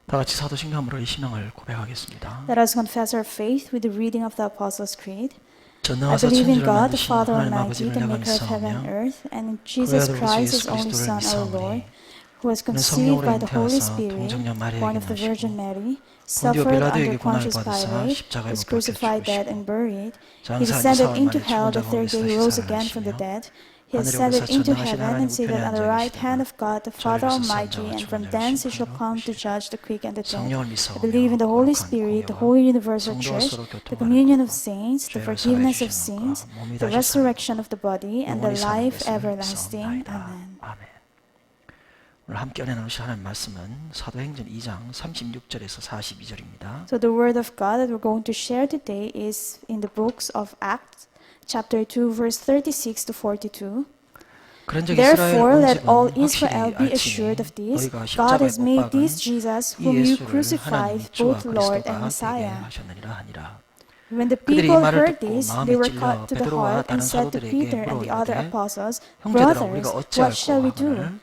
다 같이 사도신경으로의 신앙을 고백하겠습니다. Let us confess our faith with the reading of the Apostles' Creed. I 전능하사 believe in 천지를 God, the 만드신 Father 하나님 Almighty, 아버지를 the 내가 maker of heaven and 믿사오며 earth, and in 그의 Jesus 아들 Christ, 예수 His only 그리스도를 Son, our Lord, 믿사오니 who was 그는 conceived 성령으로 by the Holy 잉태하사 Spirit, 동정녀 마리아에게 born of the 나시고 Virgin Mary, 본디오 suffered under 빌라도에게 고난을 Pontius 받으사 Pilate, 십자가에 was 못 박혀 crucified, dead, 죽으시고 and buried. He 장사한 지 descended 사흘 into 만에 hell. 죽은 The 자 third 가운데서 day 다시 he rose again from the 살아나시며 dead. He 하늘에 ascended 오르사 into 전능하신 heaven 하나님 and seated 우편에 on the 앉아 right hand 계시다가 of God, the 저를 Father 위해서 Almighty, 산자와 and 죽은 from 자를 thence he shall 심판하러 come to 오시리라. judge the quick and the dead. 성령을 I believe in 믿사오며 the Holy 거룩한 Spirit, the 공예와 Holy Universal 성도와 Church, 서로 the 교통하는 communion of 것과 saints, the 죄를 forgiveness 사하여 of 주시는 sins, 것과 몸이 the 다시 사는 resurrection 것 of the body, and the 영원히 사는 life 것을 everlasting. 믿사옵나이다. Amen. 아멘. 오늘 함께 나누실 하나님 말씀은 사도행전 2장 36절에서 42절입니다. So the word of God that we're going to share today is in the books of Acts, chapter 2, verse 36 to 42. 그런 적 이스라엘 Therefore, 온 let all 집은 Israel 확실히 be 알지니 assured of this: 너희가 God 십자가에 has 못 made 박은 this Jesus, 이 whom you 예수를 crucified, 하나님이 주와 both Lord and 그리스도가 되게 Messiah. 하셨느니라 하니라. When the 그들이 이 people 말을 heard 듣고 this, 마음에 they were 찔려 cut to the 베드로와 heart 다른 and said to 사도들에게 Peter and the other 물어이르되 apostles, 형제들아 우리가 Brothers, 어찌할꼬 what shall we do? 하거늘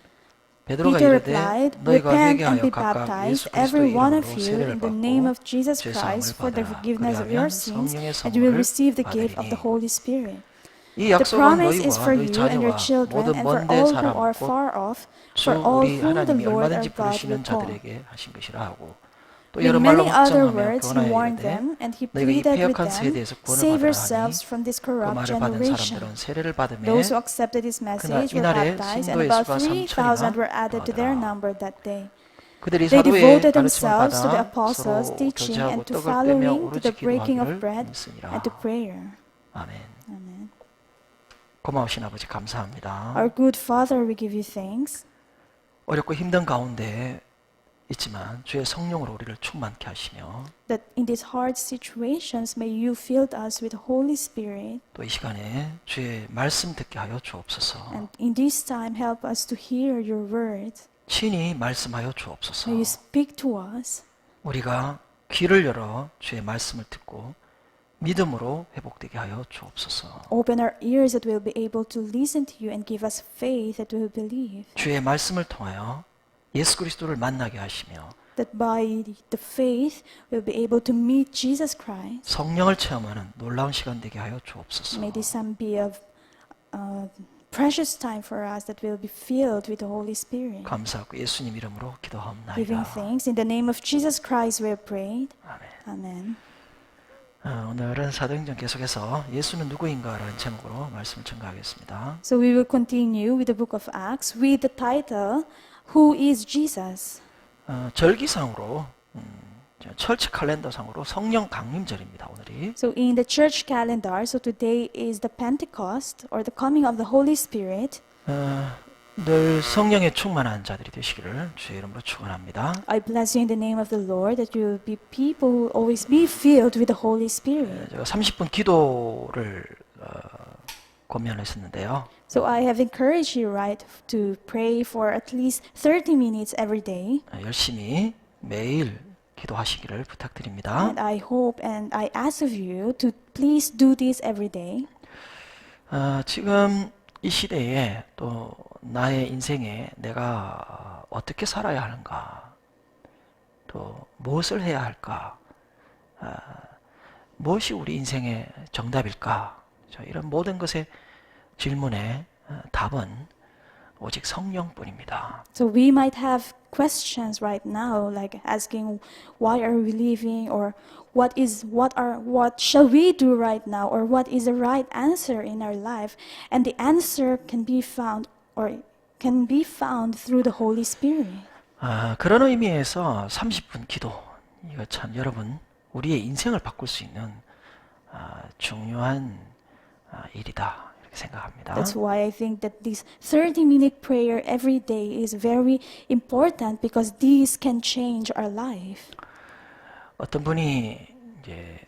베드로가 Peter 이르되 replied, 너희가 Repent and 회개하여 be 각각 baptized, 예수 every 그리스도의 one of 이름으로 you, 세례를 in the name 받고 of Jesus 죄사함을 Christ, for the 받으라. forgiveness of your 그리하면 sins, 성령의 and you will 선물을 receive the gift of the 받으리니 Holy Spirit. 이 The 약속은 promise is 너희와 for 너희 you and your 자녀와 children 모든 and for 먼데 all who 사람 are 곧 far off, 주 for all 우리 whom the 하나님이 Lord our 얼마든지 God will 부르시는 call. 자들에게 하신 것이라 하고 또 With 여러 말로 many other 확정하며 words, he 변하여 warned 이르되 them, and he 너희가 이 pleaded with 패역한 them, 세대에서 구원을 Save 받으라 하니 yourselves from this 그 corrupt 말을 받은 generation. 사람들은 세례를 받음에 Those who accepted his 그날 message were 이날에 baptized, and 신도의 about 수가 3,000 were 3,000이나 added to their 더하더라. number that day. 그들이 They 사도의 devoted 가르침을 themselves to the 받아 apostles' 서로 teaching 교제하고 and to 떡을 떼며 following to 오로지 the breaking of 기도하기를 bread 힘쓰니라. and to prayer. 아멘. Amen. 고마우신 아버지 감사합니다. Our good Father, we give you thanks. 어렵고 힘든 가운데 있지만 주의 성령으로 우리를 충만케 하시며 That in these hard situations, may you fill us with the Holy Spirit, 또 이 시간에 주의 말씀 듣게 하여 주옵소서. and in this time, help us to hear your word. 친히 말씀하여 주옵소서. May you speak to us. 우리가 귀를 열어 주의 말씀을 듣고 믿음으로 회복되게 하여 주옵소서. Open our ears that we'll be able to listen to you and give us faith that we'll believe. 주의 말씀을 통하여 예수 그리스도를 만나게 하시며 That by the faith we'll be able to meet Jesus Christ. 성령을 체험하는 놀라운 시간 되게 하여 주옵소서. May this time be a precious time for us that we'll be filled with the Holy Spirit. 감사하고 예수님 이름으로 Giving 기도하옵나이다. thanks in the name of Jesus Christ we have prayed. 아멘. Amen. 오늘은 사도행전 계속해서 예수는 누구인가라는 제목으로 말씀을 전가하겠습니다. So we will continue with the book of Acts with the title, Who is Jesus? 절기상으로 철치 칼렌더상으로 성령 강림절입니다. 오늘이 So in the church calendar, so today is the Pentecost or the coming of the Holy Spirit. 늘 성령에 충만한 자들이 되시기를 주의 이름으로 축원합니다. I bless you in the name of the Lord that you will be people who always be filled with the Holy Spirit. 제가 30분 기도를 권면했었는데요. So I have encouraged you, right, to pray for at least 30 minutes every day. 열심히 매일 기도하시기를 부탁드립니다. And I hope and I ask of you to please do this every day. 지금 이 시대에 또 나의 인생에 내가 어떻게 살아야 하는가, 또 무엇을 해야 할까, 무엇이 우리 인생의 정답일까, 이런 모든 것의 질문에 답은 오직 성령뿐입니다. So we might have questions right now, like asking, why are we living, or what shall we do right now, or what is the right answer in our life? And the answer can be found through the Holy Spirit. 그런 의미에서 30분 기도, 이거 참 여러분 우리의 인생을 바꿀 수 있는 중요한 일이다. 생각합니다. That's why I think that this 30-minute prayer every day is very important because these can change our life. 어떤 분이 이제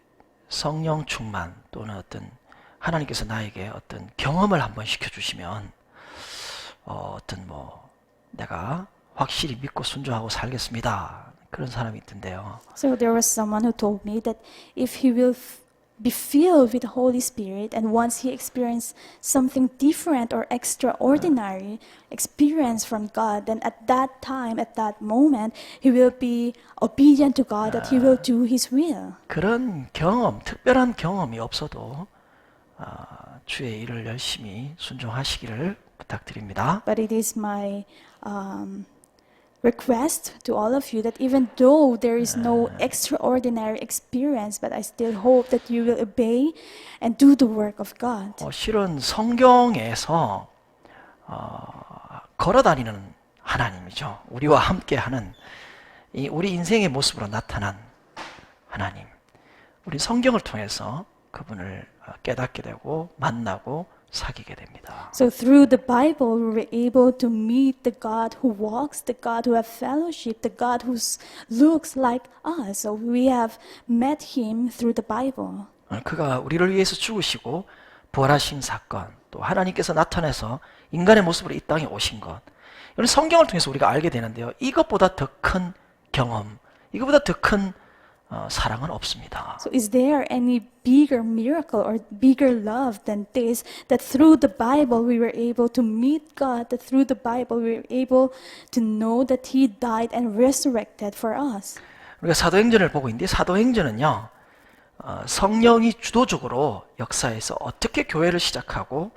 성령 충만 또는 어떤 하나님께서 나에게 어떤 경험을 한번 시켜주시면 어떤 내가 확실히 믿고 순종하고 살겠습니다. 그런 사람이 있던데요. So there was someone who told me that if he will be filled with the Holy Spirit, and once he experiences something different or extraordinary experience from God, then at that time, at that moment, he will be obedient to God, that he will do his will. 그런 경험, 특별한 경험이 없어도 주의 일을 열심히 순종하시기를 부탁드립니다. But it is my request to all of you that even though there is no extraordinary experience, but I still hope that you will obey and do the work of God. 실은 성경에서 걸어다니는 하나님이죠. 우리와 함께하는 이 우리 인생의 모습으로 나타난 하나님. 우리 성경을 통해서 그분을 깨닫게 되고 만나고 사귀게 됩니다. So through the Bible, we were able to meet the God who walks, the God who have fellowship, the God who looks like us. So we have met him through the Bible. 그가 우리를 위해서 죽으시고 부활하신 사건, 또 하나님께서 나타나서 인간의 모습으로 이 땅에 오신 것, 이런 성경을 통해서 우리가 알게 되는데요. 이것보다 더 큰 경험, 이것보다 더 큰 사랑은 없습니다. So is there any bigger miracle or bigger love than this, that through the Bible we were able to meet God, that through the Bible we were able to know that he died and resurrected for us? 우리가 사도행전을 보고 있는데 사도행전은요. 성령이 주도적으로 역사에서 어떻게 교회를 시작하고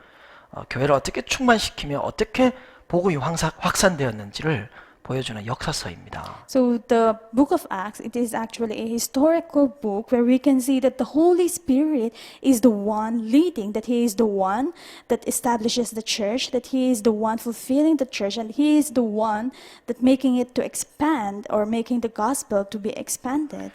교회를 어떻게 충만시키며 어떻게 복음이 확산되었는지를 보여주는 역사서입니다. So the book of Acts, it is actually a historical book where we can see that the Holy Spirit is the one leading, that he is the one that establishes the church, that he is the one fulfilling the church, and he is the one that making it to expand or making the gospel to be expanded.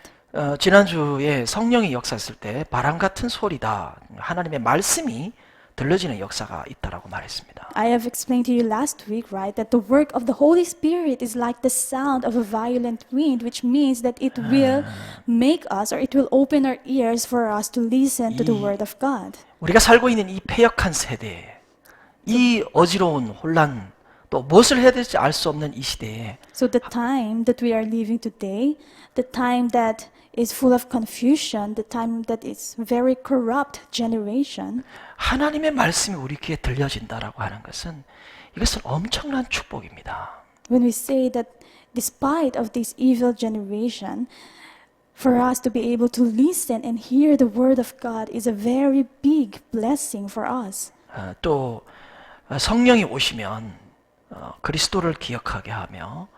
지난주에 성령이 역사했을 때 바람 같은 소리다. 하나님의 말씀이 들려지는 역사가 있다라고 말했습니다. I have explained to you last week, right, that the work of the Holy Spirit is like the sound of a violent wind, which means that it will make us, or it will open our ears for us to listen to the word of God. 우리가 살고 있는 이 패역한 세대에 이 어지러운 혼란 또 무엇을 해야 될지 알 수 없는 이 시대에 So the time that we are living today, the time that is full of confusion, the time that is very corrupt generation, 하나님의 말씀이 우리 귀에 들려진다라고 하는 것은 이것은 엄청난 축복입니다. when we say that despite of this evil generation, for us to be able to listen and hear the word of God is a very big blessing for us. 또 성령이 오시면 그리스도를 기억하게 하며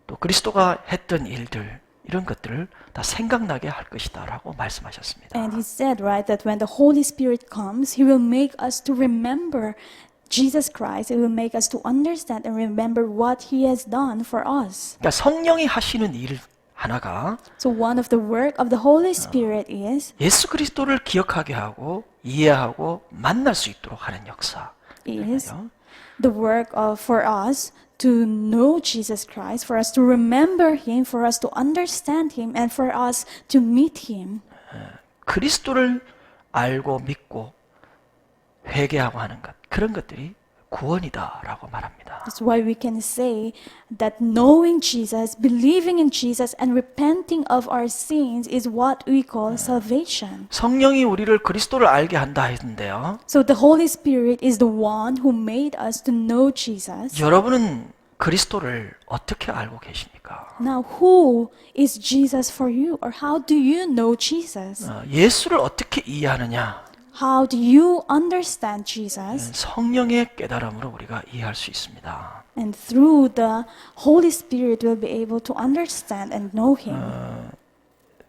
또 그리스도가 했던 일들 이런 것들을 다 생각나게 할 것이다라고 말씀하셨습니다. And he said, right, that when the Holy Spirit comes, he will make us to remember Jesus Christ. It will make us to understand and remember what he has done for us. 그러니까 성령이 하시는 일 하나가 So one of the work of the Holy Spirit is 예수 그리스도를 기억하게 하고 이해하고 만날 수 있도록 하는 역사. is the work of for us to know Jesus Christ, for us to remember him, for us to understand him, and for us to meet him. 그리스도를 알고 믿고 회개하고 하는 것 그런 것들이 구원이다라고 말합니다. That's why we can say that knowing Jesus, believing in Jesus, and repenting of our sins is what we call salvation. 성령이 우리를 그리스도를 알게 한다 했는데요. So the Holy Spirit is the one who made us to know Jesus. 여러분은 그리스도를 어떻게 알고 계십니까? Now, who is Jesus for you? Or how do you know Jesus? 예수를 어떻게 이해하느냐? How do you understand Jesus? 성령의 깨달음으로 우리가 이해할 수 있습니다. And through the Holy Spirit we'll be able to understand and know him.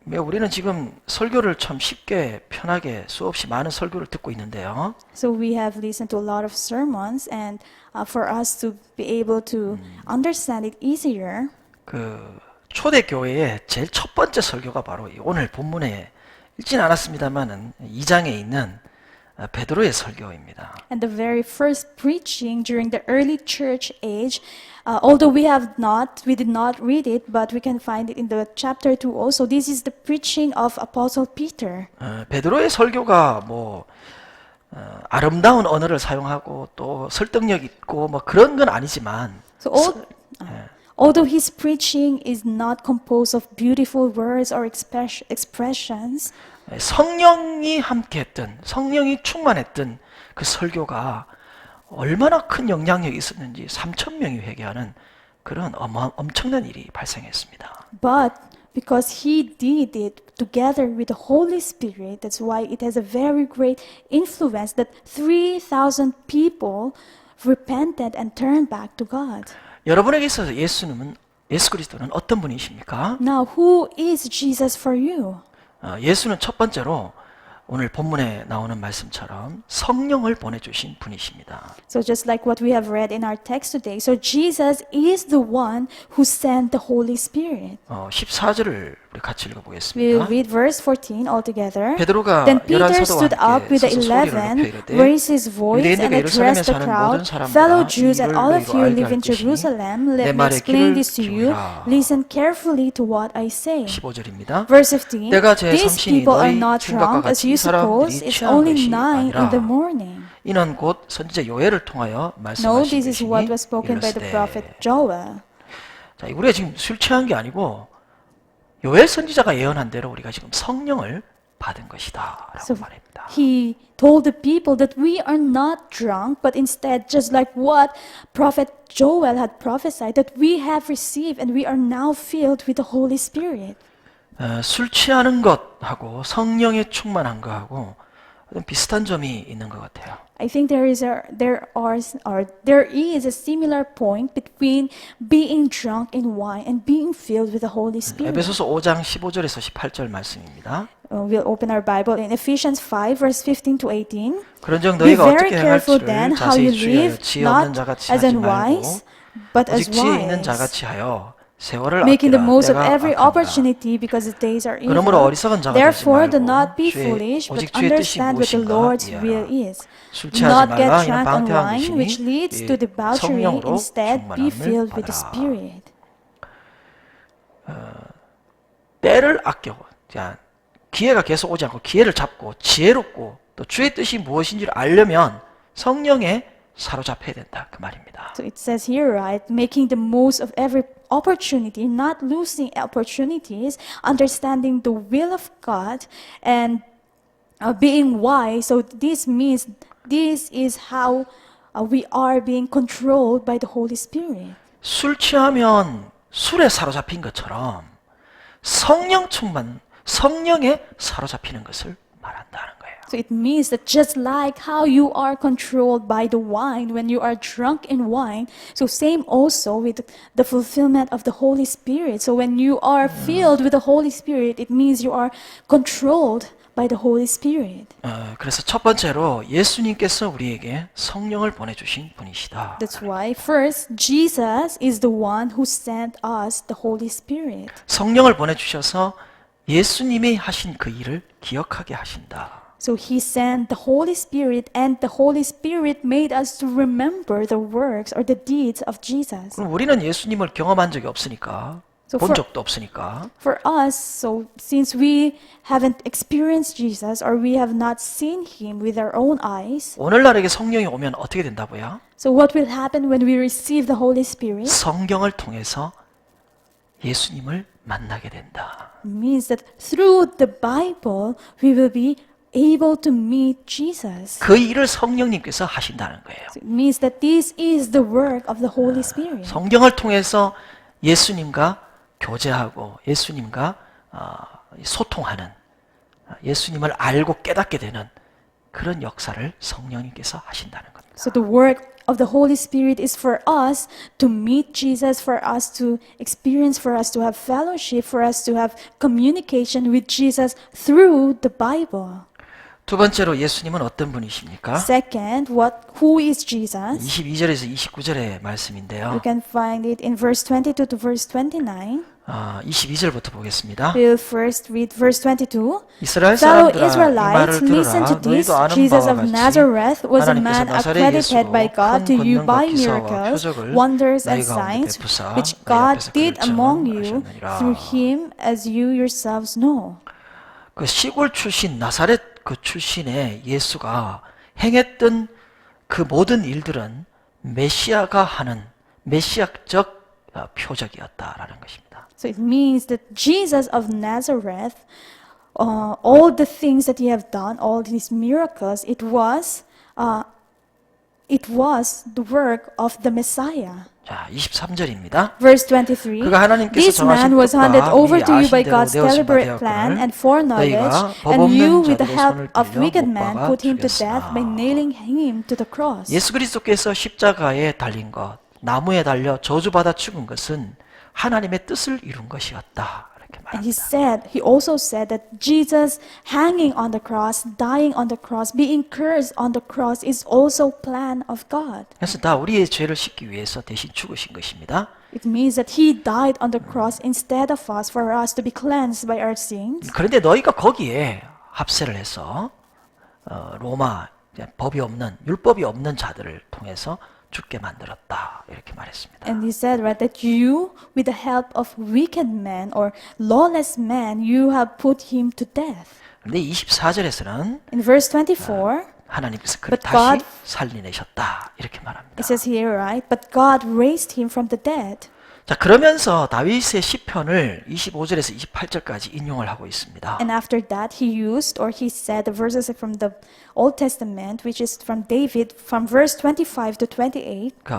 우리는 지금 설교를 참 쉽게 편하게 수없이 많은 설교를 듣고 있는데요. So we have listened to a lot of sermons, and for us to be able to understand it easier, 그 초대 교회의 제일 첫 번째 설교가 바로 오늘 본문에 읽진 않았습니다만은 2장에 있는 베드로의 설교입니다. and the very first preaching during the early church age, although we did not read it, but we can find it in the chapter 2 also. This is the preaching of Apostle Peter. 베드로의 설교가 뭐 아름다운 언어를 사용하고 또 설득력 있고 뭐 그런 건 아니지만 Although his preaching is not composed of beautiful words or expressions, 성령이 함께했던, 성령이 충만했던 그 설교가 얼마나 큰 영향력이 있었는지 3,000명이 회개하는 그런 엄청난 일이 발생했습니다. But because he did it together with the Holy Spirit, that's why it has a very great influence that 3,000 people repented and turned back to God. 여러분에게 있어서 예수 그리스도는 어떤 분이십니까? Now, who is Jesus for you? 예수는 첫 번째로 오늘 본문에 나오는 말씀처럼 성령을 보내주신 분이십니다. So just like what we have read in our text today, so Jesus is the one who sent the Holy Spirit. 14절을 우리 같이 We'll 읽어보겠습니다. read verse 14 all together. 베드로가 Then 열한 Peter 사도와 stood up 함께 with the 서서 소리를 높여 11, 이르되 raised his voice, and 유대인들과 예루살렘에 addressed the 사는 crowd, 모든 사람들아, fellow Jews and 이를 all of 너희로 you 알게 live in 할 것이니 Jerusalem, 내 let me 말에 explain 귀를 this to you. 기울이라. Listen carefully to what I say. 15절입니다. Verse 15, 내가 제 these 삼신이 people are 너희 not 생각과 drunk as 같이 you 이 사람들이 suppose, it's 취한 only 것이 9 in the 아니라 morning. 이는 곧 선지자 요엘을 통하여 No, 말씀하신 this is what was 것이니 spoken by the 이르시되. prophet Joel. 자, 우리가 지금 술 취한 게 아니고 요엘 선지자가 예언한 대로 우리가 지금 성령을 받은 것이다 라고 So 말합니다. he told the people that we are not drunk, but instead, just like what prophet Joel had prophesied, that we have received and we are now filled with the Holy Spirit. 술 취하는 것하고 성령에 충만한 것하고 어떤 비슷한 점이 있는 것 같아요. I think there is a similar point between being drunk in wine and being filled with the Holy Spirit. 에베소서 5장 15절에서 18절 말씀입니다. We'll open our Bible in Ephesians 5, verse 15 to 18. 그런즉 Be 너희가 very 어떻게 careful 행할지를 then how you 자세히 주의하여 live, 지혜 없는 not 자같이 as 하지 unwise, 말고 but as 오직 지혜 있는 wise, 자같이 하여 세월을 making the 아끼라. most of 때가 every 악하니라. opportunity because the days are evil. 그러므로 어리석은 자가 되지 Therefore, do 말고 not be 주의- foolish, but 오직 주의 뜻이 understand what the 무엇인가 Lord's 이해하라. will is. 술 Do 취하지 not get 말라. 이는 drunk on 방탕한 wine, which 것이니 leads 이 to debauchery. 성령으로 Instead, be 충만함을 filled with the 받아라. Spirit. 때를 아껴. 자, 기회가 계속 오지 않고 기회를 잡고 지혜롭고 또 주의 뜻이 무엇인지를 알려면 성령에 사로잡혀야 된다 그 말입니다. So it says here, right, making the most of every opportunity, not losing opportunities, understanding the will of God, and being wise. So this means this is how we are being controlled by the Holy Spirit. 술 취하면 술에 사로잡힌 것처럼 성령 충만, 성령에 사로잡히는 것을 말한다는 거예요. So it means that just like how you are controlled by the wine when you are drunk in wine, so same also with the fulfillment of the Holy Spirit. So when you are filled with the Holy Spirit, it means you are controlled by the Holy Spirit. 그래서 첫 번째로 예수님께서 우리에게 성령을 보내주신 분이시다. That's why first Jesus is the one who sent us the Holy Spirit. 성령을 보내주셔서 예수님이 하신 그 일을 기억하게 하신다. So he sent the Holy Spirit, and the Holy Spirit made us to remember the works or the deeds of Jesus. 그럼 우리는 예수님을 경험한 적이 없으니까, So 본 for- 적도 없으니까 For us, so since we haven't experienced Jesus or we have not seen him with our own eyes, 오늘날에게 성령이 오면 어떻게 된다고요? so what will happen when we receive the Holy Spirit? 성경을 통해서 예수님을 만나게 된다. It means that through the Bible, we will be able to meet Jesus. 그 일을 성령님께서 하신다는 거예요. So it means that this is the work of the Holy Spirit. 성경을 통해서 예수님과 교제하고 예수님과 소통하는, 예수님을 알고 깨닫게 되는 그런 역사를 성령님께서 하신다는 겁니다. So the work of the Holy Spirit is for us to meet Jesus, for us to experience, for us to have fellowship, for us to have communication with Jesus through the Bible. 두 번째로 예수님은 어떤 분이십니까? Second, who is Jesus? 22절에서 29절의 말씀인데요. You can find it in verse 22 to verse 29. 22절부터 보겠습니다. We'll first read verse 22. 이스라엘 Fellow 사람들아 이 Israelites, 말을 listen to 들으라. this. 너희도 아는 Jesus 바와 of 같이 Nazareth was a 하나님께서 man 나사렛 accredited 예수로 by God to 큰 you 권능과 by 기사와 miracles, 표적을 wonders and 너희 가운데 signs, 베푸사 which 너희 God 앞에서 did 그를 among you 증언하셨느니라. through him, as you yourselves know. 그 시골 출신 나사렛 그 출신의 예수가 행했던 그 모든 일들은 메시아가 하는 메시아적 표적이었다라는 것입니다. So it means that Jesus of Nazareth all the things that he have done, all these miracles, it was the work of the Messiah. 자, 23절입니다. Verse 23. 그가 하나님께서 This man 정하신 was handed 뜻과 over 미리 to you by 아신 God's 대로 내어진 바 deliberate plan 되었거늘 and foreknowledge, 너희가 법 and you, 없는 with the 자들의 help 손을 of 빌려 wicked 못 men, 박아 put him to 죽였으나. death by nailing him to the cross. 예수 그리스도께서 십자가에 달린 것, 나무에 달려 저주받아 죽은 것은 하나님의 뜻을 이룬 것이었다. 이렇게 And he 말합니다. also said that Jesus hanging on the cross, dying on the cross, being cursed on the cross is also plan of God. 그래서 다 우리의 죄를 씻기 위해서 대신 죽으신 것입니다. It means that he died on the cross instead of us for us to be cleansed by our sins. 그런데 너희가 거기에 합세를 해서 로마 법이 없는 율법이 없는 자들을 통해서 죽게 만들었다 이렇게 말했습니다. And he said, right, that you, with the help of wicked men or lawless men, you have put him to death. 그런데 24절에서는 In verse 24, 하나님께서 그를 But 다시 God- 살리내셨다 이렇게 말합니다. it says here, right, but God raised him from the dead. 자, 그러면서 다윗의 시편을 25절에서 28절까지 인용을 하고 있습니다. And after that, he said the verses from the Old Testament, which is from David, from verse 25 to 28. 그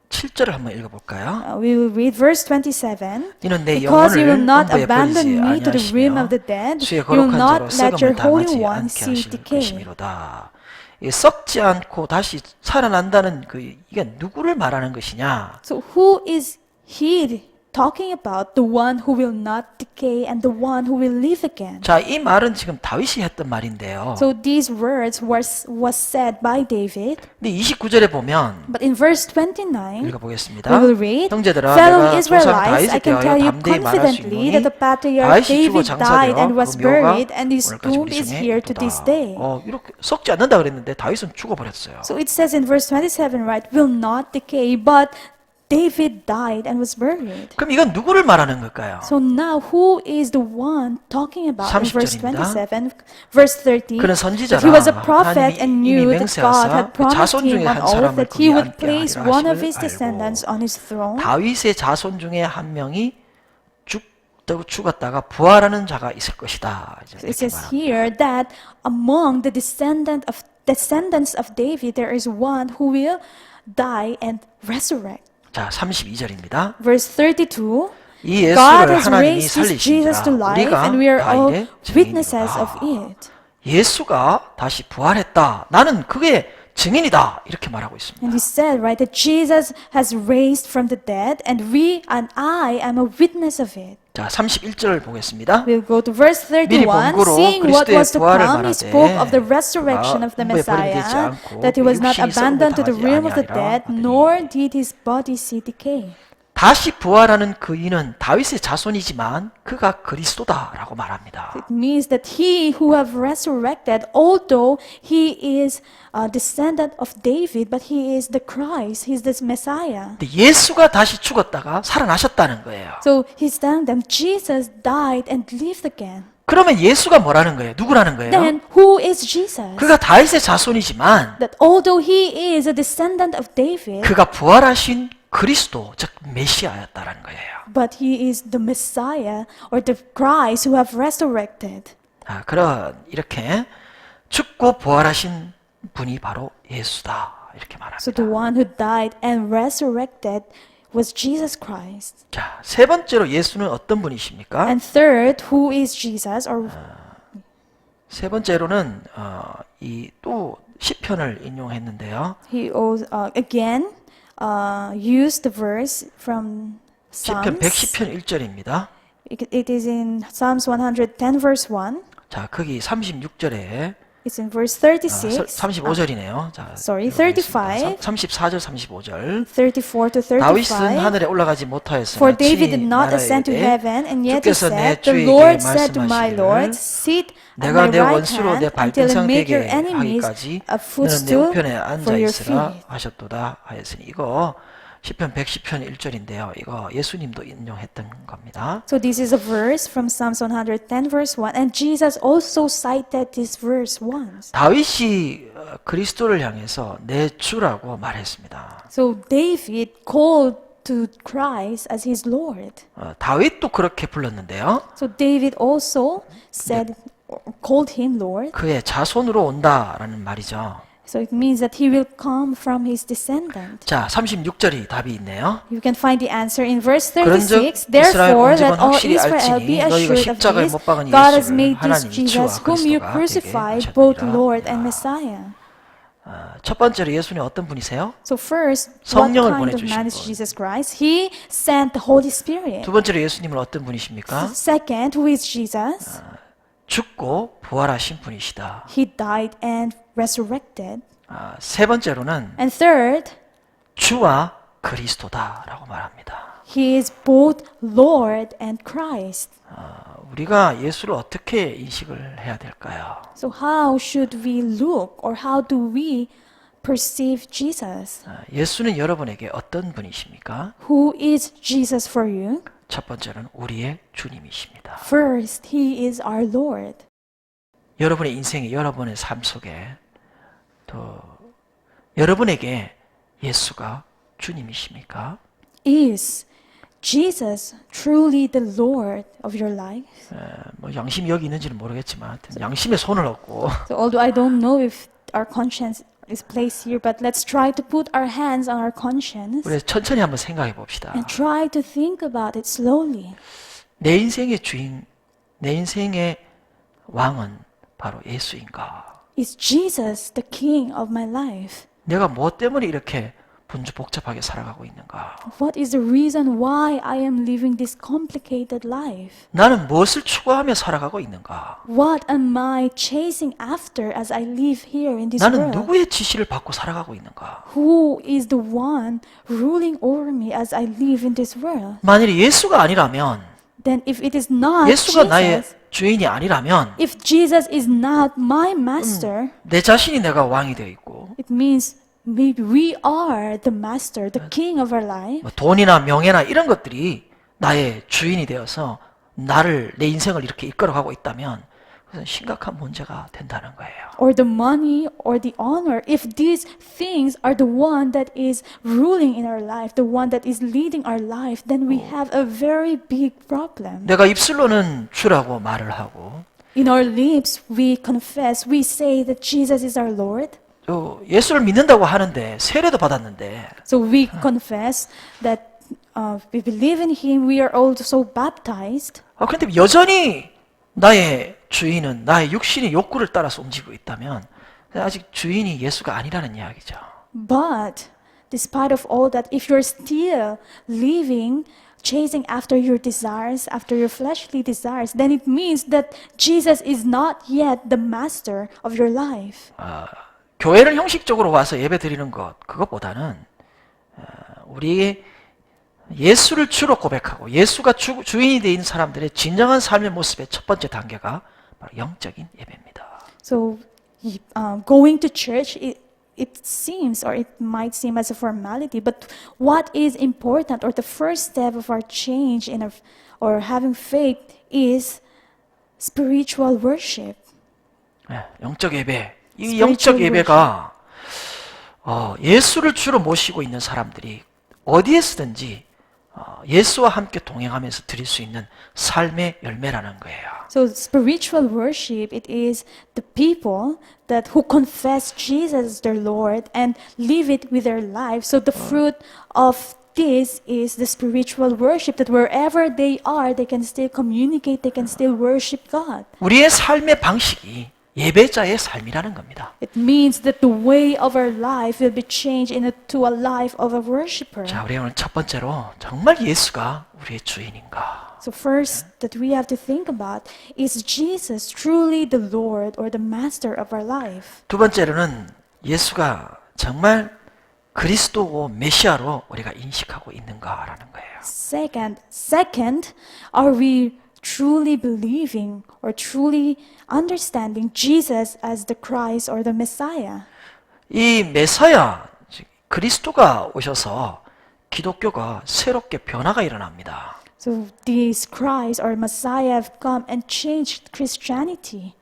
27절을 한번 읽어볼까요? We will read verse 27. 이는 내 Because you will 영혼을 not 음부에 abandon 버리지 me to the realm of the 아니하시며 dead, 주의 you will 거룩한 not 자로 let your 썩음을 Holy 당하지 One 않게 see 하실 decay. 것이미로다. 이 썩지 않고 다시 살아난다는 이게 누구를 말하는 것이냐? So who is he talking about? The one who will not decay and the one who will live again. 자, 이 말은 지금 다윗이 했던 말인데요. So these words was said by David. 근데 29절에 보면 But in verse 29, 읽어보겠습니다. we will read, 형제들아, Fellow 내가 조상 Israelites, I 다윗에 can tell 대하여 you 담대히 말할 수 confidently 있노니 that the patriarch 다윗이 죽어 David died and 장사되어 was 그 묘가 buried, and his 오늘까지 tomb 우리 is 중에 here to this 있도다. day. 이렇게 썩지 않는다 그랬는데 다윗은 죽어버렸어요. So it says in verse 27, right, will not decay, but David died and was buried. 그럼 이건 누구를 말하는 걸까요? So now, who is the one talking about in verse 30절입니다. 27, verse 30? 그는 That 선지자라 he was a prophet 하나님이 and 이미 knew that God 맹세하사 had promised 자손 중에 him on 한 oath 사람을 that he 그에 would 앉게 place 하리라 one of 하심을 his descendants on his throne. 다윗의 자손 중에 한 명이 죽었다가 부활하는 자가 있을 것이다. 이제 So it 이렇게 says 말합니다. here that among the descendants of David, there is one who will die and resurrect. 자, 32절입니다. Verse 32. 이 God 예수를 has 하나님이 raised this Jesus to 살리신지라 life, 우리가 and we are all 다윗의 witnesses of 증인이로다. it. 예수가 다시 부활했다. 나는 그의 증인이다. 이렇게 말하고 있습니다. And he said, right, that Jesus has raised from the dead, and I am a witness of it. 자, 31절 보겠습니다. We'll go to verse 미리 31. 본고로 Seeing what 그리스도의 was to 부활을 come, he 말하되 spoke of the resurrection of the 그가 음부에 버림되지 Messiah, 않고 that he was not 육신이 abandoned to the 썩음을 realm of the 당하지 dead, 아니하리라 nor did his body see decay. 다시 부활하는 그 이는 다윗의 자손이지만 그가 그리스도다라고 말합니다. It means that he who have resurrected, although he is a descendant of David, but he is the Christ, he is the Messiah. 근데 예수가 다시 죽었다가 살아나셨다는 거예요. So he's telling them Jesus died and lived again. 그러면 예수가 뭐라는 거예요? 누구라는 거예요? Then who is Jesus? 그가 다윗의 자손이지만 That although he is a descendant of David, 그가 부활하신 그리스도, 즉 메시아였다라는 거예요. but he is the Messiah or the Christ who have resurrected. 그런 이렇게 죽고 부활하신 분이 바로 예수다 이렇게 말합니다. So the one who died and resurrected was Jesus Christ. 자, 세 번째로 예수는 어떤 분이십니까? And third, who is Jesus? Or 세 번째로는 이 또 시편을 인용했는데요. he again used the verse from 시편 Psalms. 110편 1절입니다. It is in Psalms 110 verse 1. 자, 거기 36절에 It's in verse 36. 35절이네요. 자, Sorry, 읽어보겠습니다. 35. 34절 35절. 34 to 35. 다윗은 하늘에 올라가지 못하였으나 For David did 친히 not ascend to 말하여되 heaven, and yet he 주께서 내 said, The 주에게 Lord said to my 말씀하시기를 Lord, Sit at 내가 my 내 right 원수로 내 hand until I 발등상 make 되게 your enemies 하기까지 a 너는 내 footstool 우편에 for 앉아 your 있으라 feet. 하셨도다 하였으니 이거 시편 110편 1절인데요. 이거 예수님도 인용했던 겁니다. So this is a verse from Psalms 110 verse 1, and Jesus also cited this verse once. 다윗이 그리스도를 향해서 내 주라고 말했습니다. So David called to Christ as his Lord. 다윗도 그렇게 불렀는데요. So David also said, called him Lord. 그의 자손으로 온다라는 말이죠. So it means that he will come from his descendant. 자, 36절이 답이 있네요. You can find the answer in verse 그런즉 36. 이스라엘 Therefore, 온 집은 let all 확실히 Israel be 알지니 너희가 assured of 십자가에 this. 못 박은 God has 예수를 made this 하나님이 Jesus, 주와 whom you 그리스도가 되게 crucified, both Lord and 하셨느니라. Messiah. 첫 번째로 예수님 어떤 분이세요? So first, what 성령을 kind of 보내주신 man is 분. Jesus Christ? He sent the Holy Spirit. 두 번째로 예수님은 어떤 분이십니까? Second, who is Jesus? 죽고 부활하신 분이시다. He died and resurrected. 세 번째로는 And third, 주와 그리스도다라고 말합니다. he is both Lord and Christ. 우리가 예수를 어떻게 인식을 해야 될까요? So how should we look or how do we perceive Jesus? 예수는 여러분에게 어떤 분이십니까? Who is Jesus for you? 첫 번째는 우리의 주님이십니다. First, he is our Lord. 여러분의 인생에 여러분의 삶 속에 또 여러분에게 예수가 주님이십니까? Is Jesus truly the Lord of your life? 뭐 양심이 여기 있는지는 모르겠지만 하여튼 양심에 손을 얹고 So although I don't know if our conscience is placed here, but let's try to put our hands on our conscience 우리 천천히 한번 생각해 봅시다. and try to think about it slowly. 내 인생의 주인, 내 인생의 왕은 바로 예수인가? Is Jesus the King of my life? 내가 뭐 때문에 이렇게 복잡하게 살아가고 있는가? What is the reason why I am living this complicated life? 나는 무엇을 추구하며 살아가고 있는가? What am I chasing after as I live here in this 나는 world? 누구의 지시를 받고 살아가고 있는가? Who is the one ruling over me as I live in this world? 만일 예수가 아니라면, Then if it is not 예수가 나의 Jesus, 주인이 아니라면 if Jesus is not my master, 내 자신이 내가 왕이 되어 있고 it means maybe we are the master, the king of our life. 뭐 돈이나 명예나 이런 것들이 나의 주인이 되어서 나를 내 인생을 이렇게 이끌어가고 있다면 그것은 심각한 문제가 된다는 거예요. Or the money or the honor, if these things are the one that is ruling in our life, the one that is leading our life, then we have a very big problem. 내가 입술로는 주라고 말을 하고 In our lips, we confess, we say that Jesus is our Lord. 또 예수를 믿는다고 하는데 세례도 받았는데 So we confess that we believe in Him, we are also baptized. 그런데 여전히 나의 주인은 나의 육신의 욕구를 따라서 움직이고 있다면 아직 주인이 예수가 아니라는 이야기죠. But despite of all that, if you're still living, chasing after your desires, after your fleshly desires, then it means that Jesus is not yet the master of your life. 교회를 형식적으로 와서 예배 드리는 것 그것보다는 우리 예수를 주로 고백하고 예수가 주인이 되어 있는 사람들의 진정한 삶의 모습의 첫 번째 단계가 바로 영적인 예배입니다. So going to church, it seems, or it might seem as a formality, but what is important, or the first step of our change in our, or having faith, is spiritual worship. 영적 예배. 이 Spiritual 영적 예배가 예수를 주로 모시고 있는 사람들이 어디에서든지 예수와 함께 동행하면서 드릴 수 있는 삶의 열매라는 거예요. So spiritual worship, it is the people that who confess Jesus as their Lord and live it with their lives. So the fruit of this is the spiritual worship, that wherever they are, they can still communicate, they can still worship God. 우리의 삶의 방식이 예배자의 삶이라는 겁니다. It means that the way of our life will be changed into a life of a worshiper. 자, 우리 오늘 첫 번째로 정말 예수가 우리의 주인인가? So first that we have to think about is Jesus truly the Lord or the master of our life? 두 번째로는 예수가 정말 그리스도고 메시아로 우리가 인식하고 있는가라는 거예요. Second, are we truly believing or truly understanding Jesus as the Christ or the Messiah? 이 메사야, 즉 그리스도가 오셔서 기독교가 새롭게 변화가 일어납니다. So these Christ or Messiah have come and changed Christianity.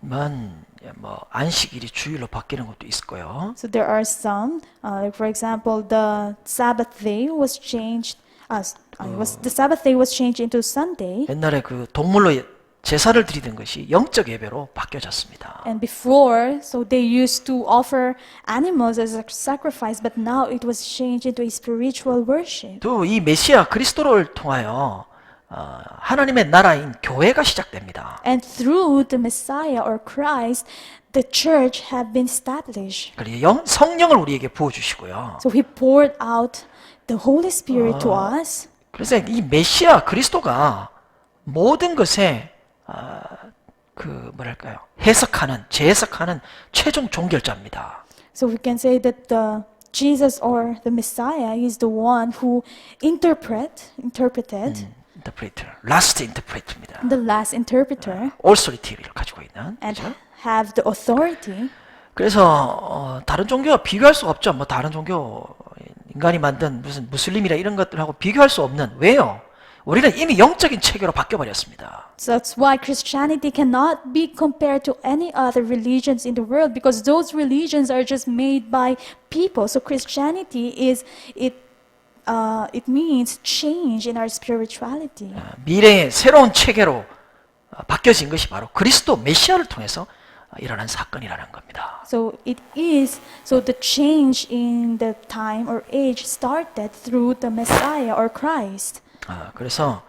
뭐 안식일이 주일로 바뀌는 것도 있고요. So there are some, like for example, the Sabbath day was changed. The Sabbath day was changed into Sunday, 옛날에 그 동물로 제사를 드리던 것이 영적 예배로 바뀌어졌습니다. and before, so they used to offer animals as a sacrifice, but now it was changed into a spiritual worship. 또 이 메시아 그리스도를 통하여 하나님의 나라인 교회가 시작됩니다. And through the Messiah or Christ, the church have been established. 그리고 성령을 우리에게 부어주시고요. So He poured out the Holy Spirit to us. 그래서 이 메시아 그리스도가 모든 것에 그 뭐랄까요 재해석하는 최종 종결자입니다. So we can say that the Jesus or the Messiah is the one who interpreted, 라스트 인터프레터입니다. the last interpreter, 올소리티를 가지고 있는. and 그렇죠? have the authority. 그래서 다른 종교와 비교할 수 없죠. 뭐 다른 종교 인간이 만든 무슨 무슬림이라 이런 것들하고 비교할 수 없는. 왜요? 우리는 이미 영적인 체계로 바뀌어 버렸습니다. So that's why Christianity cannot be compared to any other religions in the world, because those religions are just made by people. So Christianity it means change in our spirituality. 미래의 새로운 체계로 바뀌어진 것이 바로 그리스도 메시아를 통해서 일어난 사건이라는 겁니다. So the change in the time or age started through the Messiah or Christ. 그래서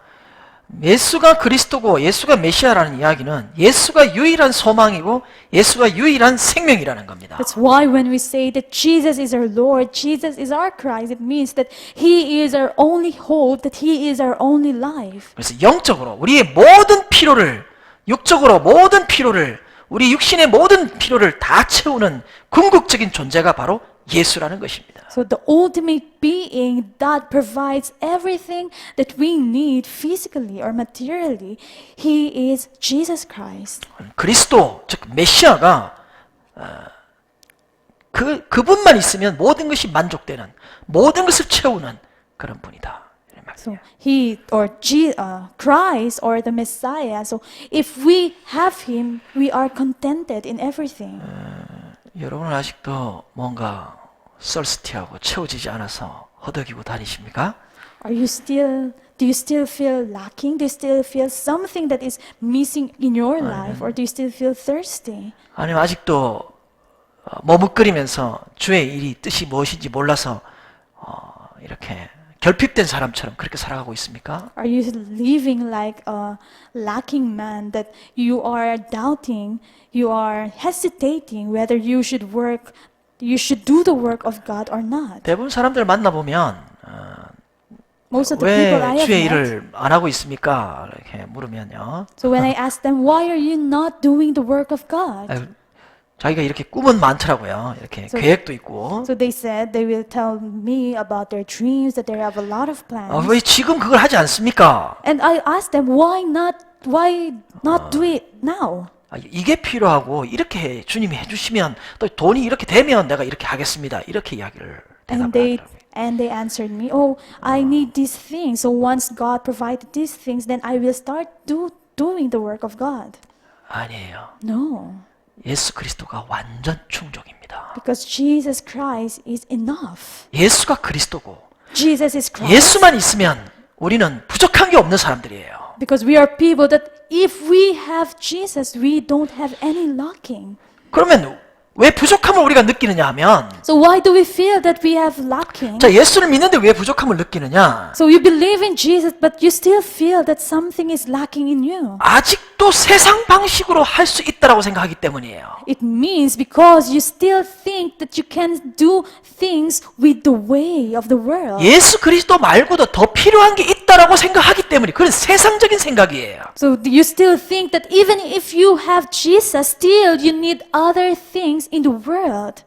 예수가 그리스도고 예수가 메시아라는 이야기는 예수가 유일한 소망이고 예수가 유일한 생명이라는 겁니다. That's why when we say that Jesus is our Lord, Jesus is our Christ, it means that He is our only hope, that He is our only life. 그래서 영적으로 우리의 모든 필요를, 육적으로 모든 필요를, 우리 육신의 모든 필요를 다 채우는 궁극적인 존재가 바로 예수라는 것입니다. So the ultimate being that provides everything that we need physically or materially, He is Jesus Christ. 그리스도, 즉 메시아가 그분만 있으면 모든 것이 만족되는, 모든 것을 채우는 그런 분이다. 이런 말이에요. So He or Christ or the Messiah. So if we have Him, we are contented in everything. 여러분은 아직도 뭔가 썰스티하고 채워지지 않아서 허덕이고 다니십니까? Do you still feel lacking? Do you still feel something that is missing in your life? Or do you still feel thirsty? 아니면 아직도 머뭇거리면서 주의 일이 뜻이 무엇인지 몰라서 이렇게 결핍된 사람처럼 그렇게 살아가고 있습니까? Are you living like a lacking man that you are doubting, you are hesitating whether you should do the work of God or not? 대부분 사람들 만나보면 Most of the people I 왜 have 주의 met. 일을 안 하고 있습니까? 이렇게 물으면요. So when I ask them, why are you not doing the work of God? 아유, 자기가 이렇게 꿈은 많더라고요. 이렇게 So- 계획도 있고. So they said they will tell me about their dreams, that they have a lot of plans. 왜 지금 그걸 하지 않습니까? And I asked them, why not do it now? 이게 필요하고 이렇게 주님이 해주시면 또 돈이 이렇게 되면 내가 이렇게 하겠습니다. 이렇게 이야기를 And 대답하더라고요. they answered me, oh, I need these things. So once God provided these things, then I will start doing the work of God. 아니에요. No, 예수 그리스도가 완전 충족입니다. because Jesus Christ is enough. 예수가 그리스도고 Jesus is Christ. 예수만 있으면 우리는 부족한 게 없는 사람들이에요. Because we are people that if we have Jesus, we don't have any lacking. 그러면 왜 부족함을 우리가 느끼느냐 하면 So why do we feel that we have lacking? 자, 예수를 믿는데 왜 부족함을 느끼느냐? So you believe in Jesus, but you still feel that something is lacking in you. 아직도 세상 방식으로 할 수 있다라고 생각하기 때문이에요. It means because you still think that you can do things with the way of the world. 예수 그리스도 말고도 더 필요한 게 있다라고 생각하기 때문에 그런 세상적인 생각이에요. So you still think that even if you have Jesus, still you need other things in the world.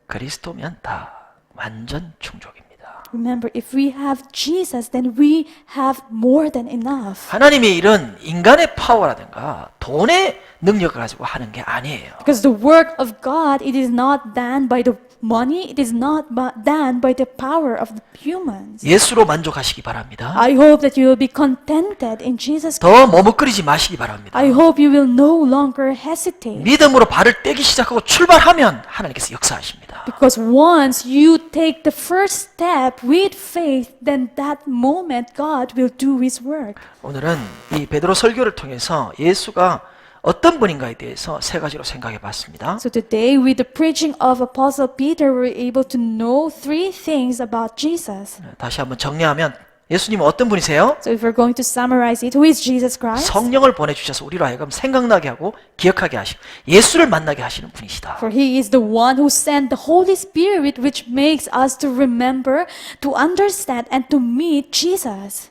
그리스도면 다 완전 충족입니다. Remember, if we have Jesus, then we have more than enough. 하나님의 일은 인간의 파워라든가 돈의 능력을 가지고 하는 게 아니에요. Because the work of God, it is not done by the money. It is not done by the power of the humans. 예수로 만족하시기 바랍니다. I hope that you will be contented in Jesus Christ. 더 머뭇거리지 마시기 바랍니다. I hope you will no longer hesitate. 믿음으로 발을 떼기 시작하고 출발하면 하나님께서 역사하십니다. Because once you take the first step with faith, then that moment God will do His work. 오늘은 이 베드로 설교를 통해서 예수가 어떤 분인가에 대해서 세 가지로 생각해 봤습니다. So today, with the preaching of Apostle Peter, we're able to know three things about Jesus. 다시 한번 정리하면 예수님은 어떤 분이세요? So if we're going to summarize it, who is Jesus Christ? 성령을 보내주셔서 우리로 하여금 생각나게 하고 기억하게 하시고 예수를 만나게 하시는 분이시다. For He is the one who sent the Holy Spirit, which makes us to remember, to understand, and to meet Jesus.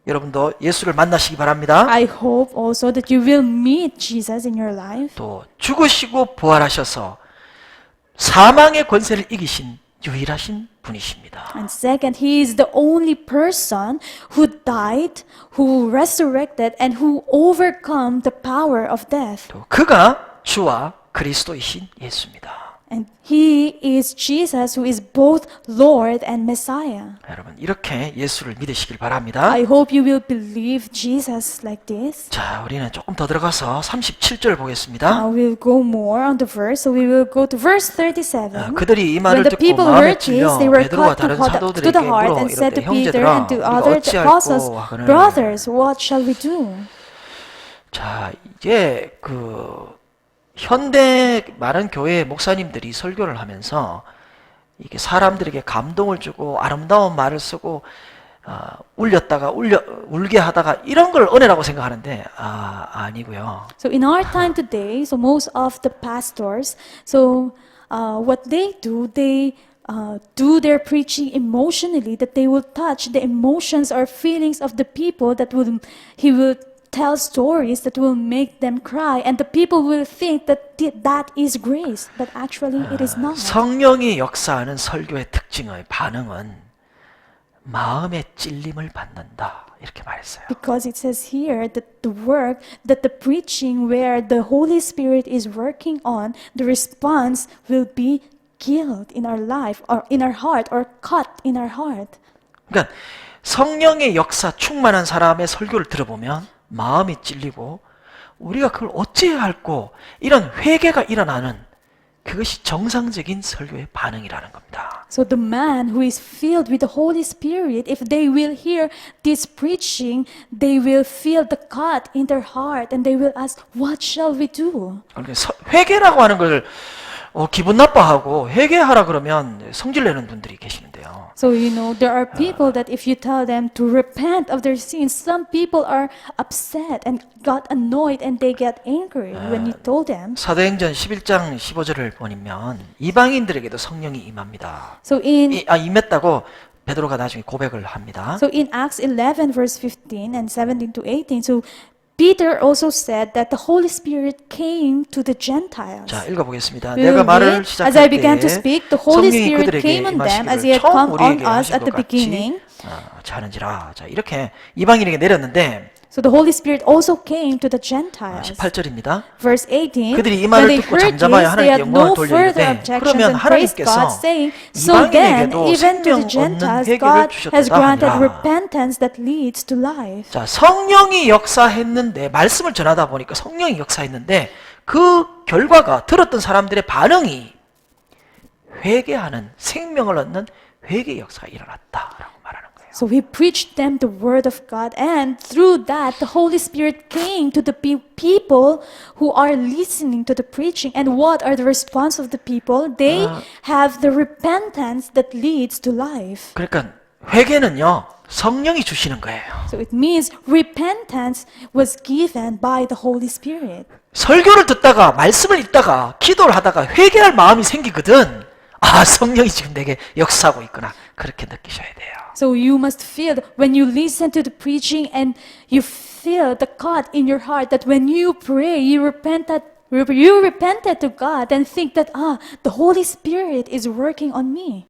여러분도 예수를 만나시기 바랍니다. I hope also that you will meet Jesus in your life. 또 죽으시고 부활하셔서 사망의 권세를 이기신 유일하신 분이십니다. And second, He is the only person who died, who resurrected, and who overcome the power of death. 또 그가 주와 그리스도이신 예수입니다. And He is Jesus, who is both Lord and Messiah. 여러분 이렇게 예수를 믿으시길 바랍니다. I hope you will believe Jesus like this. 자, 우리는 조금 더 들어가서 37절 보겠습니다. Now we'll go more on the verse, so we will go to verse 37. 그들이 이 When 말을 the 듣고 people 마음에 heard 찔려 this, they were 베드로와 cut 다른 to the 사도들에게 heart 물어 and said 이르되 to Peter 형제들아 and to 우리가 other 어찌할꼬 apostles, 하거늘. brothers, what shall we do? 자, 이제 현대 많은 교회 목사님들이 설교를 하면서 이게 사람들에게 감동을 주고 아름다운 말을 쓰고 울렸다가 울게 하다가 이런 걸 은혜라고 생각하는데 아니고요. So in our time today, so most of the pastors, so what they do do their preaching emotionally, that they will touch the emotions or feelings of the people, he will tell stories that will make them cry, and the people will think that that is grace, but actually it is not. 성령이 역사하는 설교의 특징의 반응은 마음의 찔림을 받는다 이렇게 말했어요. Because it says here that the preaching where the Holy Spirit is working on, the response will be guilt in our life or in our heart or cut in our heart. 그러니까 성령의 역사 충만한 사람의 설교를 들어보면 마음이 찔리고 우리가 그걸 어찌해야 할꼬 이런 회개가 일어나는 그것이 정상적인 설교의 반응이라는 겁니다. So the man who is filled with the Holy Spirit, if they will hear this preaching, they will feel the cut in their heart and they will ask, what shall we do? 그러니까 회개라고 하는 걸 기분 나빠하고 회개하라 그러면 성질 내는 분들이 계시는데요. So there are people that if you tell them to repent of their sins, some people are upset and got annoyed and they get angry when you told them. 사도행전 11장 15절을 보면 이방인들에게도 성령이 임합니다. So 임했다고 베드로가 나중에 고백을 합니다. So in Acts 11 verse 15 and 17 to 18, so Peter also said that the Holy Spirit came to the Gentiles. 자, 읽어보겠습니다. We will 내가 말을 read, 시작할 as I began to 때 speak, the Holy 성령이 Spirit 그들에게 came on them as He 임하시기를 had 처음 come on 우리에게 us 하신 at the 것 같이 beginning. 자는지라. 자, 이렇게 이방인에게 내렸는데 So the Holy Spirit also came to the Gentiles. 18절입니다. Verse 18, 그들이 이 when 말을 they 듣고 heard 잠잠하여 this, they 하나님께 had 영광을 no 돌려 further 이르되 objections 그러면 and praised 하나님께서 God, saying, So then, 이방인에게도 even to the 생명 Gentiles, 얻는 God 회개를 has granted 주셨다 하니라. repentance that leads to life. 자, 성령이 역사했는데 말씀을 전하다 보니까 성령이 역사했는데 그 결과가 들었던 사람들의 반응이 회개하는 생명을 얻는 회개 역사가 일어났다라고 말하는 거예요. So we preached them the word of God, and through that, the Holy Spirit came to the people who are listening to the preaching. And what are the response of the people? They have the repentance that leads to life. 그러니까 회개는요 성령이 주시는 거예요. So it means repentance was given by the Holy Spirit. 설교를 듣다가 말씀을 읽다가 기도를 하다가 회개할 마음이 생기거든. 성령이 지금 내게 역사하고 있구나. 그렇게 느끼셔야 돼요. So you must feel when you listen to the preaching and you feel the cut in your heart that when you pray, you repented to God and think that the Holy Spirit is working on me.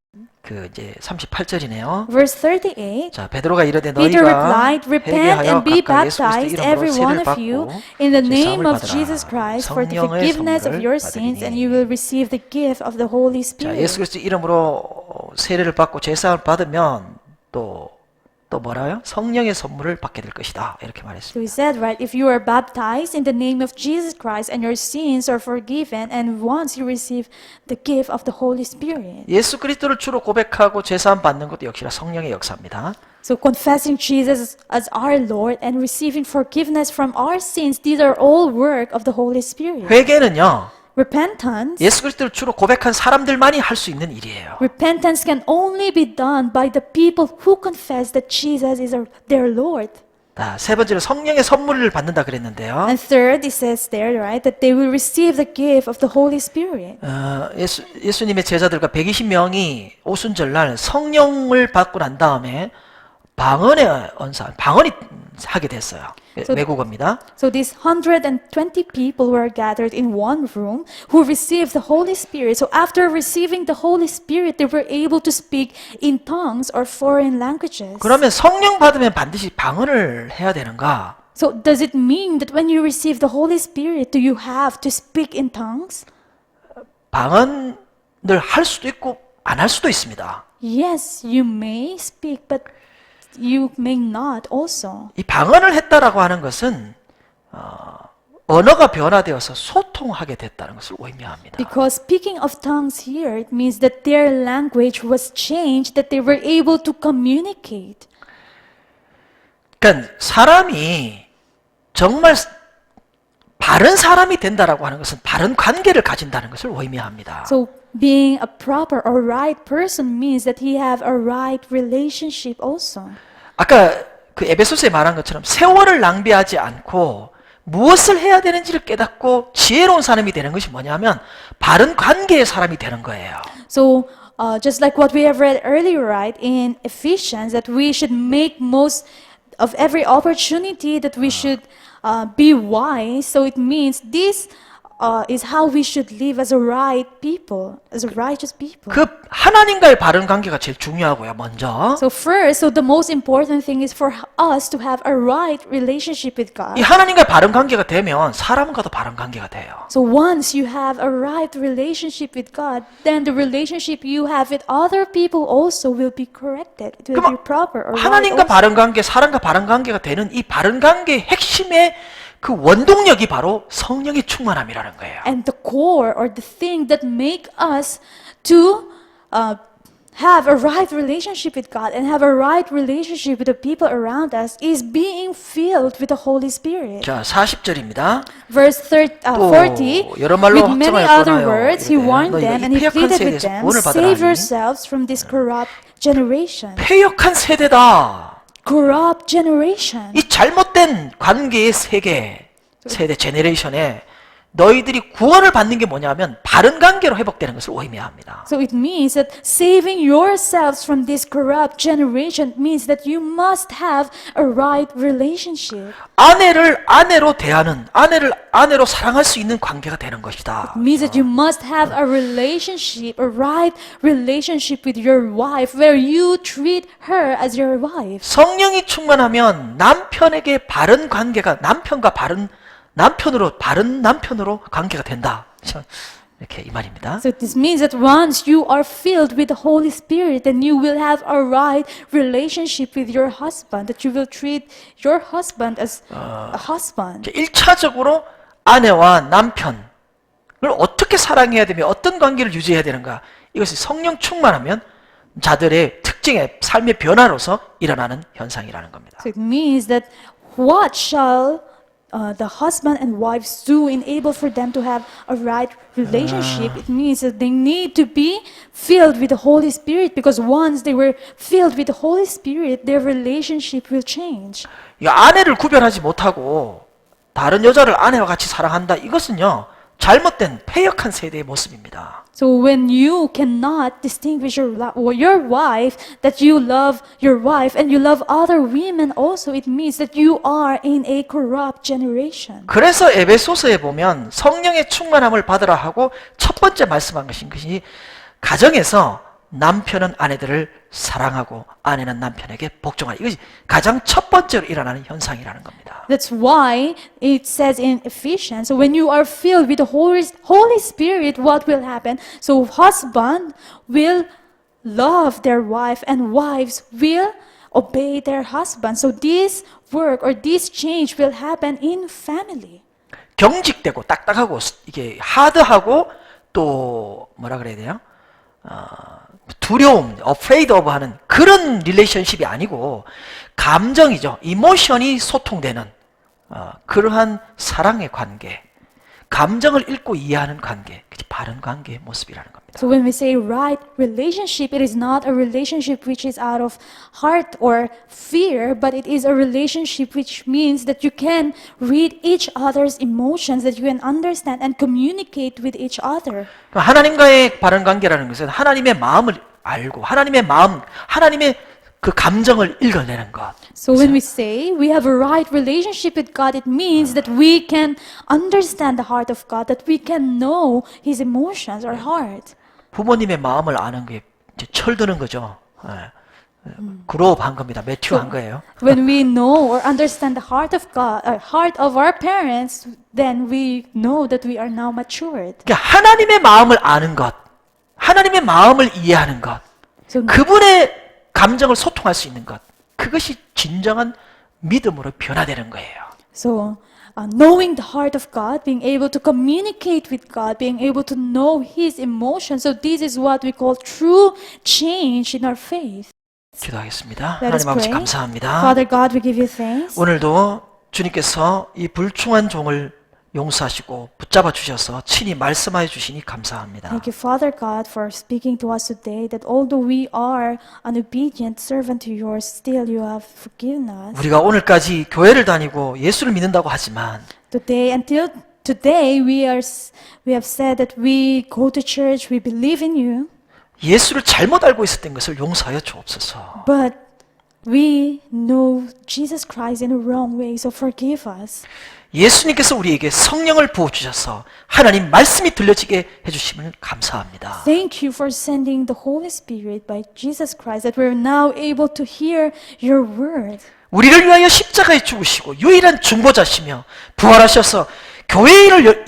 그 이제 38절이네요. Verse 38. 자, 베드로가 이르되 Peter 너희가 replied, Repent 회개하여 and be 각각 예수 그리스도 baptized, 이름으로 every one 세례를 of you, 받고 in the 제 name 사함을 of 받으라. Jesus Christ for the 성령의 forgiveness of your 선물을 sins, and 받으리니. you will receive the gift of the Holy 자, Spirit. 예수 그리스도 이름으로 세례를 받고 제사함을 받으면 또 뭐라요? 성령의 선물을 받게 될 것이다. 이렇게 말했습니다. So he said, right, if you are baptized in the name of Jesus Christ and your sins are forgiven, and once you receive the gift of the Holy Spirit. 예수 그리스도를 주로 고백하고 제사함 받는 것도 역시나 성령의 역사입니다. So confessing Jesus as our Lord and receiving forgiveness from our sins, these are all work of the Holy Spirit. 회개는요. Repentance. 예수 그리스도를 주로 고백한 사람들만이 할 수 있는 일이에요. Repentance can only be done by the people who confess that Jesus is their Lord. 자, 세 번째로 성령의 선물을 받는다 그랬는데요. And third, it says there, right, that they will receive the gift of the Holy Spirit. 예수님의 제자들과 120명이 오순절날 성령을 받고 난 다음에 방언의 언사, 방언이 하게 됐어요. 외국어입니다. So these 120 people were gathered in one room who received the Holy Spirit. So after receiving the Holy Spirit, they were able to speak in tongues or foreign languages. 그러면 성령 받으면 반드시 방언을 해야 되는가? So does it mean that when you receive the Holy Spirit, do you have to speak in tongues? 방언을 할 수도 있고 안 할 수도 있습니다. Yes, you may speak, but you may not also. 이 방언을 했다라고 하는 것은 언어가 변화되어서 소통하게 됐다는 것을 의미합니다. Because speaking of tongues here, it means that their language was changed, that they were able to communicate. 그러니까 사람이 정말 바른 사람이 된다라고 하는 것은 바른 관계를 가진다는 것을 의미합니다. So being a proper or right person means that he have a right relationship also. 아까 그 에베소서에 말한 것처럼 세월을 낭비하지 않고 무엇을 해야 되는지를 깨닫고 지혜로운 사람이 되는 것이 뭐냐면 바른 관계의 사람이 되는 거예요. So just like what we have read earlier, right, in Ephesians, that we should make most of every opportunity, that we should be wise. So it means this is how we should live as a right people, as a righteous people. 그 하나님과의 바른 관계가 제일 중요하고요. 먼저 So first, so the most important thing is for us to have a right relationship with God. 이 하나님과의 바른 관계가 되면 사람과도 바른 관계가 돼요. So once you have a right relationship with God, then the relationship you have with other people also will be corrected. It will be 그럼 proper or right. 하나님과 also. 바른 관계, 사람과 바른 관계가 되는 이 바른 관계의 핵심의 그 원동력이 바로 성령의 충만함이라는 거예요. And the core or the thing that make us to have a right relationship with God and have a right relationship with the people around us is being filled with the Holy Spirit. 자, 40절입니다. Verse 40, 여러 말로 with many 확정하였거나요. other words, he 이르되, warned 너희가 them 이 and he 패역한 pleaded with 세대에서 them, 구원을 save 받으라니. yourselves from this corrupt generation. 패역한 세대다. Corrupt generation. 이 잘못된 관계의 세대, 제네레이션에 너희들이 구원을 받는 게 뭐냐면 바른 관계로 회복되는 것을 의미합니다. So it means that saving yourselves from this corrupt generation means that you must have a right relationship. 아내를 아내로 대하는, 아내를 아내로 사랑할 수 있는 관계가 되는 것이다. It means that you must have a relationship, a right relationship with your wife where you treat her as your wife. 성령이 충만하면 남편에게 바른 관계가 남편과 바른 남편으로 관계가 된다. 이렇게 이 말입니다. So this means that once you are filled with the Holy Spirit, then you will have a right relationship with your husband, that you will treat your husband as a husband. 1차적으로 아내와 남편을 어떻게 사랑해야 되며 어떤 관계를 유지해야 되는가. 이것이 성령 충만하면 자들의 특징의 삶의 변화로서 일어나는 현상이라는 겁니다. So it means that what shall the husband and wives do enable for them to have a right relationship? It means that they need to be filled with the Holy Spirit, because once they were filled with the Holy Spirit, their relationship will change. 이 아내를 구별하지 못하고 다른 여자를 아내와 같이 사랑한다. 이것은요. 잘못된 패역한 세대의 모습입니다. So when you cannot distinguish your wife, that you love your wife and you love other women also, it means that you are in a corrupt generation. 그래서 에베소서에 보면 성령의 충만함을 받으라 하고 첫 번째 말씀한 것이 가정에서 남편은 아내들을 사랑하고 아내는 남편에게 복종하라. 이것이 가장 첫 번째로 일어나는 현상이라는 겁니다. That's why it says in Ephesians, so when you are filled with the Holy Spirit, what will happen? So husband will love their wife and wives will obey their husband. So this work or this change will happen in family. 경직되고 딱딱하고 이게 하드하고 또 뭐라 그래야 돼요? 두려움, afraid of 하는 그런 릴레이션십이 아니고 감정이죠. 이모션이 소통되는 그러한 사랑의 관계, 감정을 읽고 이해하는 관계, 바른 관계의 모습이라는 겁니다. So when we say right relationship, it is not a relationship which is out of heart or fear, but it is a relationship which means that you can read each other's emotions, that you can understand and communicate with each other. 하나님과의 바른 관계라는 것은 하나님의 마음을 알고 하나님의 마음, 하나님의 그 감정을 읽어내는 것. So when we say we have a right relationship with God, it means that we can understand the heart of God, that we can know His emotions or heart. 부모님의 마음을 아는 게 이제 철드는 거죠. 그로한 겁니다. 매튜한 거예요. When we know or understand the heart of God, heart of our parents, then we know that we are now matured. 그러니까 하나님의 마음을 아는 것, 하나님의 마음을 이해하는 것, So, 그분의 감정을 소통할 수 있는 것, 그것이 진정한 믿음으로 변화되는 거예요. so knowing the heart of God, being able to communicate with God, being able to know His emotions. So this is what we call true change in our faith. 기도하겠습니다. Let us 하나님 아버지 pray. 감사합니다. Father God, we give you thanks. 오늘도 주님께서 이 불충한 종을 용서하시고 붙잡아 주셔서 친히 말씀하여 주시니 감사합니다. Thank you, Father God, for speaking to us today that although we are an obedient servant to yours, still you have forgiven us. 우리가 오늘까지 교회를 다니고 예수를 믿는다고 하지만 Today, until today, we have said that we go to church, we believe in you, 예수를 잘못 알고 있었던 것을 용서하여 주옵소서. but we know Jesus Christ in a wrong way, so forgive us. 예수님께서 우리에게 성령을 부어주셔서 하나님 말씀이 들려지게 해주심을 감사합니다. Thank you for sending the Holy Spirit by Jesus Christ that we're now able to hear your word. 우리를 위하여 십자가에 죽으시고 유일한 중보자시며 부활하셔서 교회 일을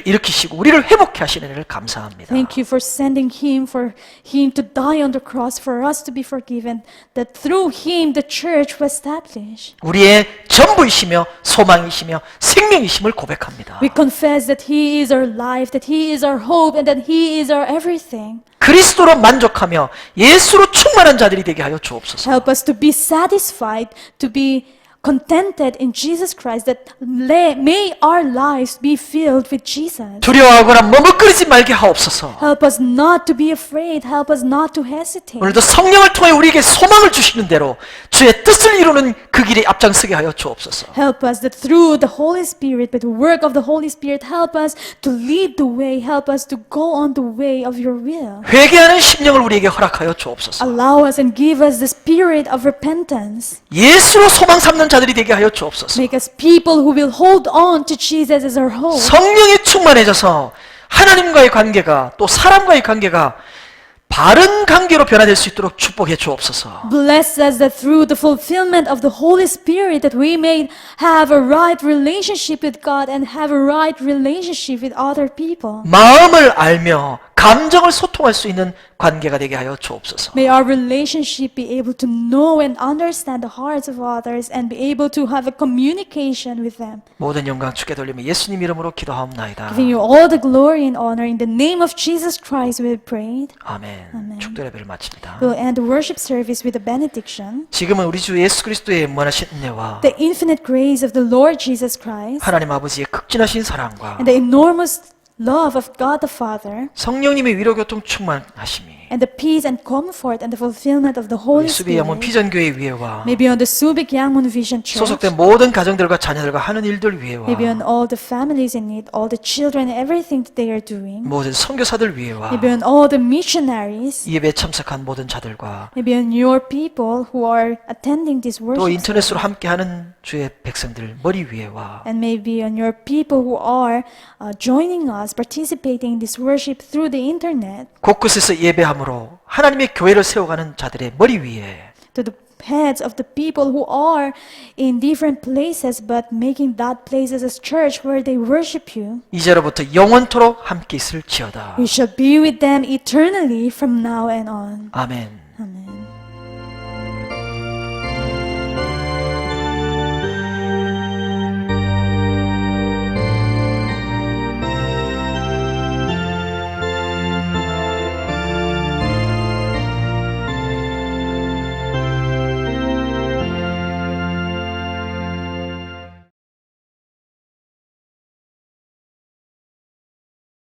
일으키시고 우리를 회복해 하시는 일을 감사합니다. Thank you for sending him, for him to die on the cross, for us to be forgiven, that through him the church was established. 우리의 전부이시며 소망이시며 생명이심을 고백합니다. We confess that he is our life, that he is our hope, and that he is our everything. 그리스도로 만족하며 예수로 충만한 자들이 되게 하여 주옵소서. Help us to be satisfied, to be contented in Jesus Christ, that may our lives be filled with Jesus. 두려워하거나 머뭇거리지 말게 하옵소서. Help us not to be afraid. Help us not to hesitate. 오늘도 성령을 통해 우리에게 소망을 주시는 대로 주의 뜻을 이루는 그 길에 앞장서게 하여 주옵소서. Help us that through the Holy Spirit, by the work of the Holy Spirit, help us to lead the way. Help us to go on the way of your will. 회개하는 심령을 우리에게 허락하여 주옵소서. Allow us and give us the spirit of repentance. 예수로 소망 삼는 자들이 되게 하여 주옵소서. Make us people who will hold on to Jesus as our hope. 성령이 충만해져서 하나님과의 관계가 또 사람과의 관계가 바른 관계로 변화될 수 있도록 축복해 주옵소서. Bless us that through the fulfillment of the Holy Spirit that we may have a right relationship with God and have a right relationship with other people. 마음을 알며 감정을 소통할 수 있는 관계가 되게 하여 주옵소서. May our relationship be able to know and understand the hearts of others and be able to have a communication with them. 모든 영광 주께 돌리며 예수님 이름으로 기도하옵나이다. Giving you all the glory and honor in the name of Jesus Christ we have prayed. 아멘. 축도 예배를 마칩니다. We'll end the worship service with a benediction. 지금은 우리 주 예수 그리스도의 무한하신 은혜와 The infinite grace of the Lord Jesus Christ 하나님 아버지의 극진하신 사랑과 and the enormous love of God the Father 성령님의 위로교통 충만하심이 and the peace and comfort and the fulfillment of the Holy 우리 수비 영문 Spirit 비전교회 위에와 maybe on the Subic Yangmun Vision Church, 소속된 모든 가정들과 자녀들과 하는 일들 위에와 maybe on all the families in it, all the children, everything that they are doing, 모든 선교사들 위에와 maybe on all the missionaries, 이 예배에 참석한 모든 자들과 maybe on your people who are attending this 또 worship 인터넷으로 함께하는 주의 백성들 머리 위에와 and maybe on your people who are joining us, participating in this worship through the internet. 곳곳에서 예배함으로 다음으로 하나님의 교회를 세워가는 자들의 머리 위에 to the heads of the people who are in different places but making that places as church where they worship you. 이제로부터 영원토록 함께 있을지어다. You shall be with them eternally from now and on. 아멘.